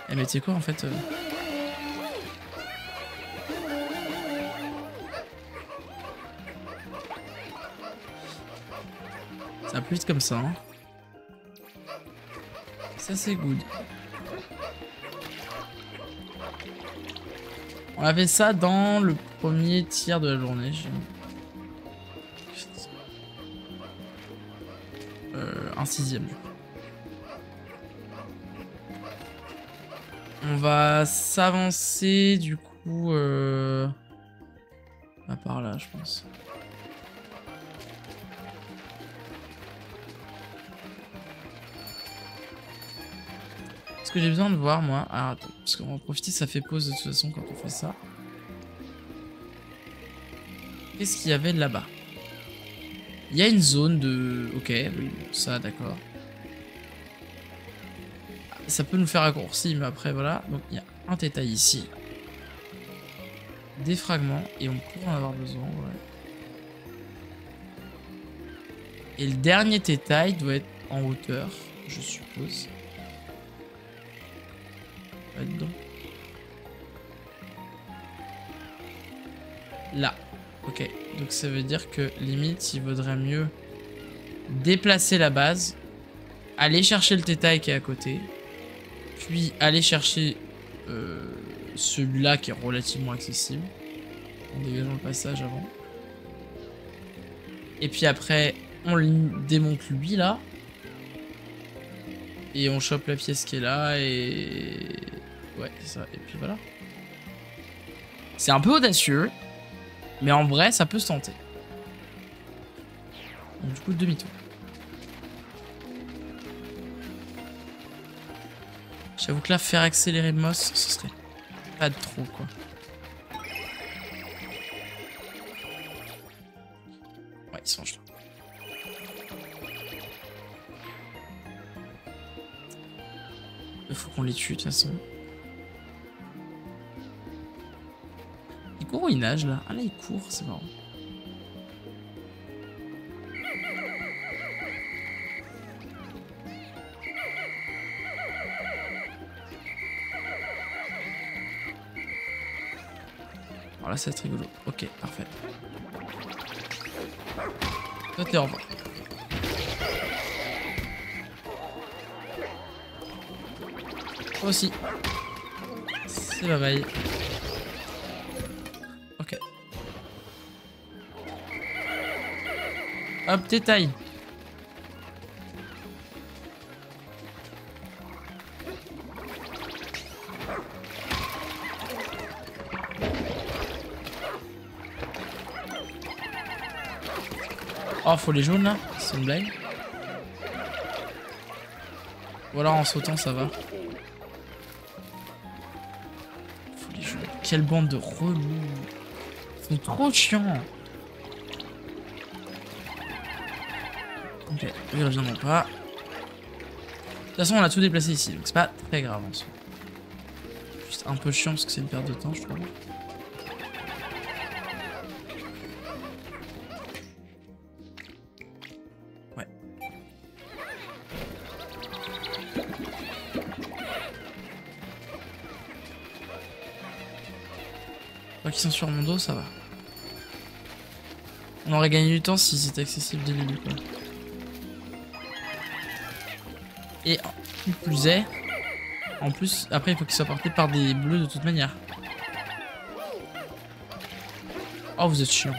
Eh mais tu sais quoi en fait ça va plus vite comme ça. Hein. Ça c'est good. On avait ça dans le premier tiers de la journée. Un sixième. On va s'avancer du coup à par là je pense. Ce que j'ai besoin de voir moi. Alors attends, parce qu'on va en profiter, ça fait pause de toute façon quand on fait ça. Qu'est-ce qu'il y avait là-bas? Il y a une zone de... Ok, oui, ça d'accord. Ça peut nous faire raccourci, mais après voilà. Donc il y a un détail ici. Des fragments, et on pourrait en avoir besoin, ouais. Et le dernier détail doit être en hauteur, je suppose. Là-dedans. Là. Ok, donc ça veut dire que limite il vaudrait mieux déplacer la base, aller chercher le détail qui est à côté, puis aller chercher celui-là qui est relativement accessible, en dégageant le passage avant. Et puis après, on démonte lui là, et on chope la pièce qui est là, et... Ouais, c'est ça, et puis voilà. C'est un peu audacieux. Mais en vrai, ça peut se tenter. Donc, du coup, demi-tour. J'avoue que là, faire accélérer Moss, ce serait pas de trop, quoi. Ouais, ils sont là. Il faut qu'on les tue, de toute façon. Il court ou il nage, là? Ah, là, il court, c'est marrant. Voilà, ça va être rigolo. Ok, parfait. Toi, t'es en bas. Toi aussi. C'est bye bye. Ok. Hop, détail. Oh, faut les jaunes là. C'est une blague. Ou alors en sautant, ça va. Faut les jaunes. Quelle bande de relous. Ils sont trop chiants. Ok, lui reviendront pas. De toute façon, on a tout déplacé ici, donc c'est pas très grave en soi. Juste un peu chiant parce que c'est une perte de temps, je trouve. Ouais. Tant qu'ils sont sur mon dos, ça va. On aurait gagné du temps si c'était accessible dès le début, quoi. Et qui plus est, en plus, après il faut qu'il soit porté par des bleus de toute manière. Oh, vous êtes chiant.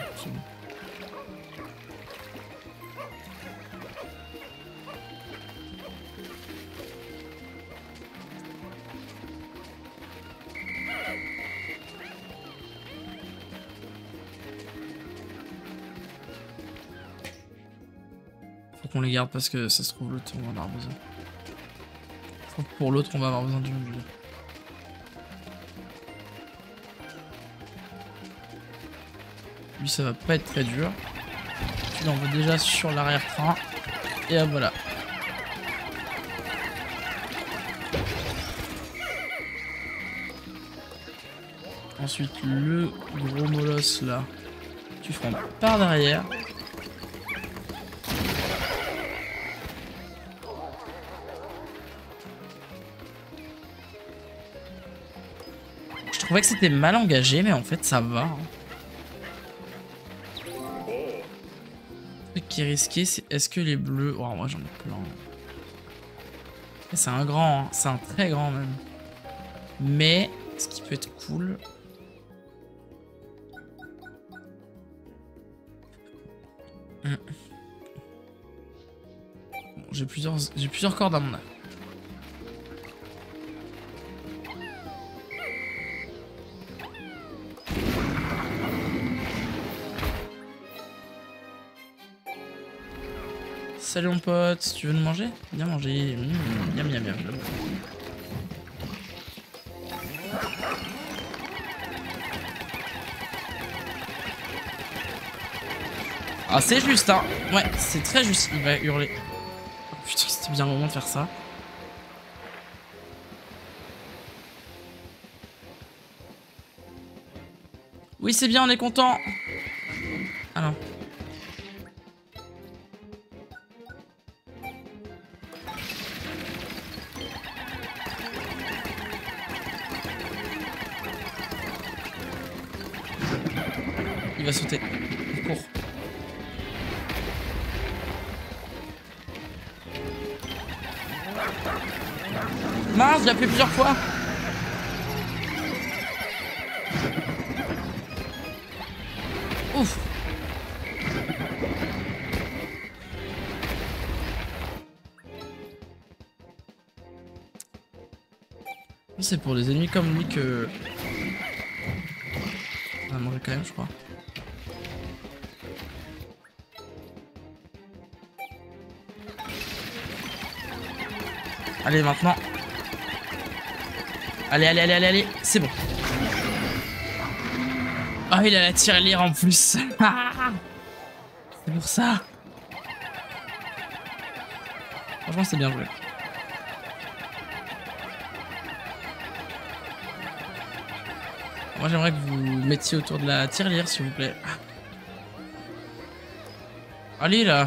Faut qu'on les garde parce que ça se trouve l'autre on va en avoir besoin. Je trouve que pour l'autre on va avoir besoin du monde. Lui ça va pas être très dur. Tu l'envoies déjà sur l'arrière-train. Et hop, voilà. Ensuite le gros molosse là. Tu feras par derrière. Je trouvais que c'était mal engagé, mais en fait ça va. Hein. Le truc qui est risqué, c'est est-ce que les bleus... Oh, moi j'en ai plein. C'est un grand, hein. C'est un très grand même. Mais ce qui peut être cool... Bon, j'ai plusieurs cordes à mon arc. Salut mon pote, tu veux nous manger? Viens manger. Miam miam miam. Ah c'est juste hein. Ouais, c'est très juste, il va hurler. Oh, putain, c'était bien le moment de faire ça. Oui c'est bien, on est content. Ah non. Il va sauter. Il court. Mince, j'ai appelé plusieurs fois. Ouf. C'est pour des ennemis comme lui que... On va mourir quand même, je crois. Allez, maintenant. Allez, allez, allez, allez, allez. C'est bon. Oh, il a la tirelire en plus. C'est pour ça. Franchement, c'est bien joué. Moi, j'aimerais que vous mettiez autour de la tirelire, s'il vous plaît. Allez, là.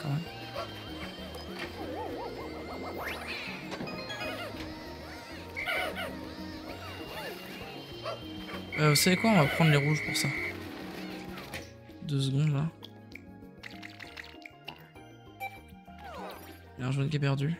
Quand même. Vous savez quoi? On va prendre les rouges pour ça. 2 secondes, là. Il y a un jaune qui est perdu.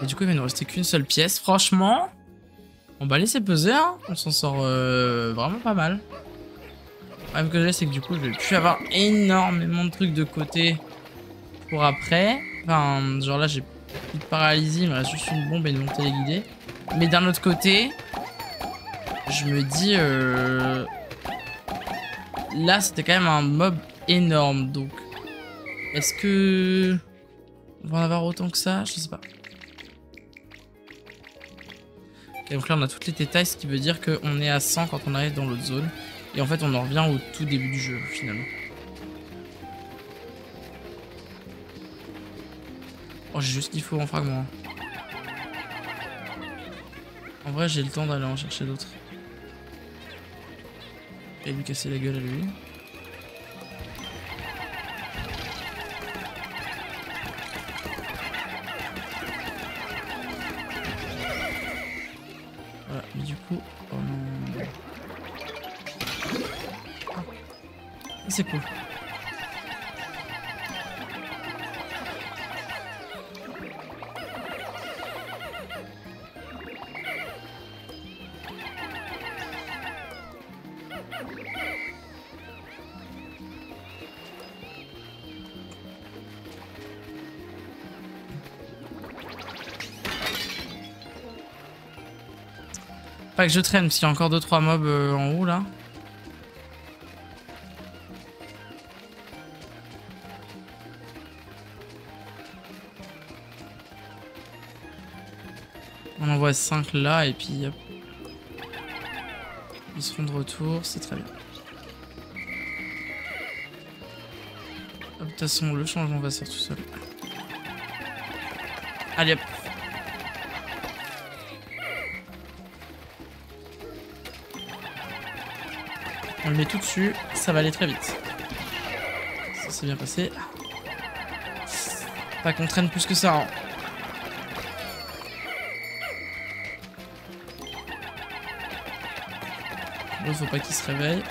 Et du coup, il va nous rester qu'une seule pièce. Franchement, on va laisser peser. Hein. On s'en sort vraiment pas mal. Le problème que j'ai, c'est que du coup, je vais plus avoir énormément de trucs de côté pour après. Enfin, genre là, j'ai plus de paralysie. Il me reste juste une bombe et une montée téléguidée. Mais d'un autre côté, je me dis... Là, c'était quand même un mob énorme. Donc, est-ce que... on va en avoir autant que ça? Je sais pas. Okay, donc là on a toutes les détails, ce qui veut dire qu'on est à 100 quand on arrive dans l'autre zone. Et en fait on en revient au tout début du jeu finalement. Oh j'ai juste ce qu'il faut en fragment. En vrai j'ai le temps d'aller en chercher d'autres. Et lui casser la gueule à lui. Voilà, mais du coup... oh non... Ah. C'est cool. Pas que je traîne, parce qu'il y a encore 2-3 mobs en haut, là. On envoie 5 là, et puis hop. Ils seront de retour, c'est très bien. De toute façon, le changement va se faire tout seul. Allez hop. On le met tout dessus, ça va aller très vite. Ça s'est bien passé. Pas qu'on traîne plus que ça. Hein. Bon, faut pas qu'il se réveille.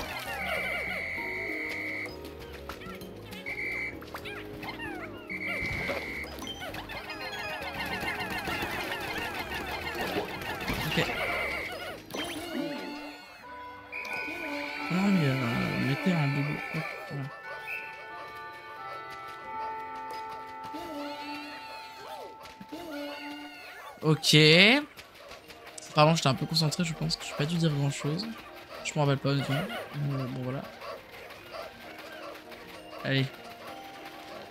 Ok. Non mais mettez un double. Hop, voilà. Ok. Pardon, j'étais un peu concentré, je pense que j'ai pas dû dire grand chose. Je m'en rappelle pas honnêtement. Bon voilà. Allez.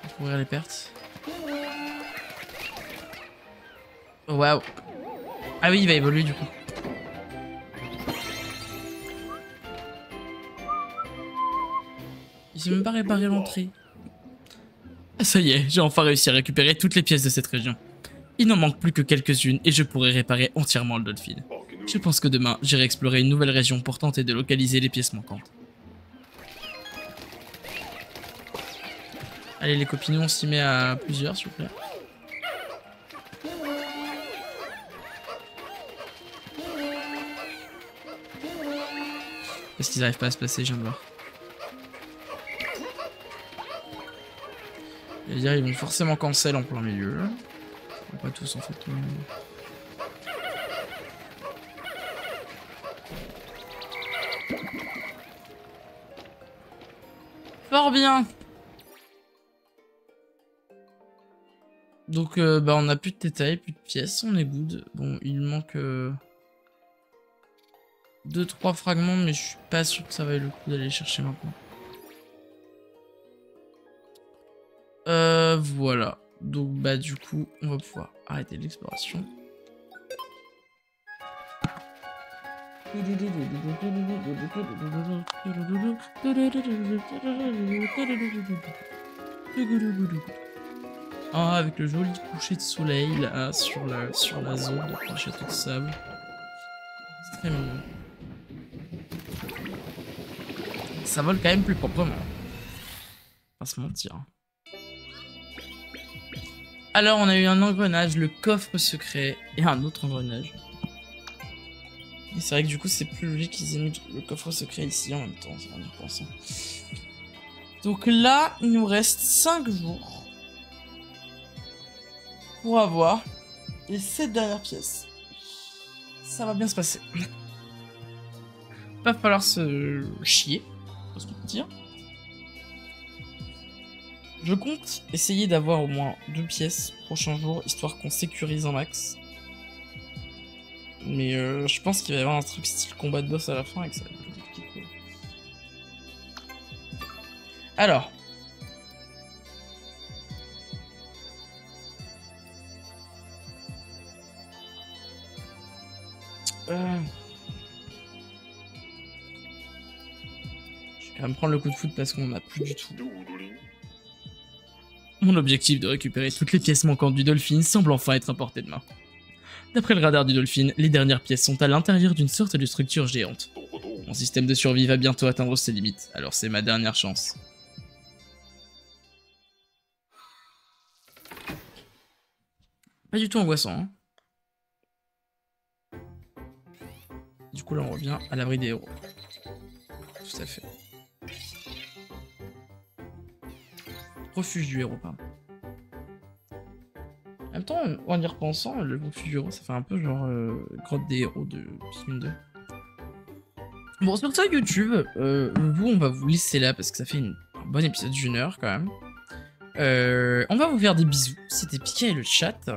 On va couvrir les pertes. Waouh. Ah oui, il va évoluer du coup. Il s'est même pas réparé l'entrée. Ça y est, j'ai enfin réussi à récupérer toutes les pièces de cette région. Il n'en manque plus que quelques-unes et je pourrai réparer entièrement le Dolphin. Je pense que demain, j'irai explorer une nouvelle région pour tenter de localiser les pièces manquantes. Allez les copinous, on s'y met à plusieurs s'il vous plaît. Est-ce qu'ils n'arrivent pas à se placer, je viens de voir. Je veux dire, ils vont forcément cancel en plein milieu. Pas tous en fait. Fort bien. Donc bah on a plus de détails, plus de pièces, on est good. Bon, il manque 2-3 fragments, mais je suis pas sûr que ça vaille le coup d'aller les chercher maintenant. Voilà. Donc bah du coup, on va pouvoir arrêter l'exploration. Ah, avec le joli coucher de soleil là sur la zone de château de sable. C'est très mignon. Ça vole quand même plus proprement. Pas se mentir. Alors on a eu un engrenage, le coffre secret et un autre engrenage. Et c'est vrai que du coup c'est plus logique qu'ils aient mis le coffre secret ici en même temps, en y pensant. Donc là, il nous reste 5 jours pour avoir les 7 dernières pièces. Ça va bien se passer. Va falloir se chier, faut se dire. Je compte essayer d'avoir au moins 2 pièces prochains jours, histoire qu'on sécurise un max. Mais je pense qu'il va y avoir un truc style combat de boss à la fin et que ça va être plus compliqué. Alors. Je vais quand même prendre le coup de foot parce qu'on n'a plus du tout. Mon objectif de récupérer toutes les pièces manquantes du Dolphin semble enfin être à portée de main. D'après le radar du Dolphin, les dernières pièces sont à l'intérieur d'une sorte de structure géante. Mon système de survie va bientôt atteindre ses limites, alors c'est ma dernière chance. Pas du tout angoissant, hein. Du coup là on revient à l'abri des héros. Tout à fait. Refuge du héros, pardon. En même temps, en y repensant, le refuge du héros, ça fait un peu genre grotte des héros de Pikmin 2. Bon, sur ça, YouTube, vous, on va vous laisser là parce que ça fait un bon épisode d'une heure quand même. On va vous faire des bisous. C'était Pika et le chat.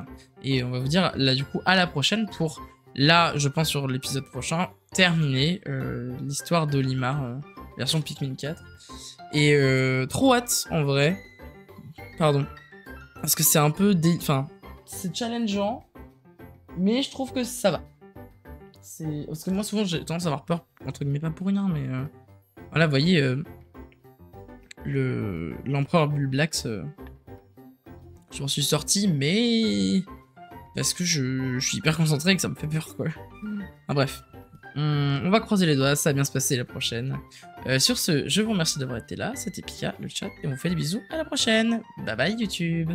Et on va vous dire là, du coup, à la prochaine pour là, je pense sur l'épisode prochain, terminer l'histoire d'Olimar, version Pikmin 4. Et trop hâte, en vrai. Pardon. Parce que c'est un peu... Enfin, c'est challengeant, mais je trouve que ça va. Parce que moi, souvent, j'ai tendance à avoir peur, entre guillemets, pas pour rien, mais... Voilà, vous voyez, l'empereur Bulblax, je m'en suis sorti, mais... Parce que je suis hyper concentré et que ça me fait peur, quoi. Enfin, bref. On va croiser les doigts, ça va bien se passer la prochaine. Sur ce, je vous remercie d'avoir été là, c'était Pika, le chat, et on vous fait des bisous, à la prochaine. Bye bye YouTube.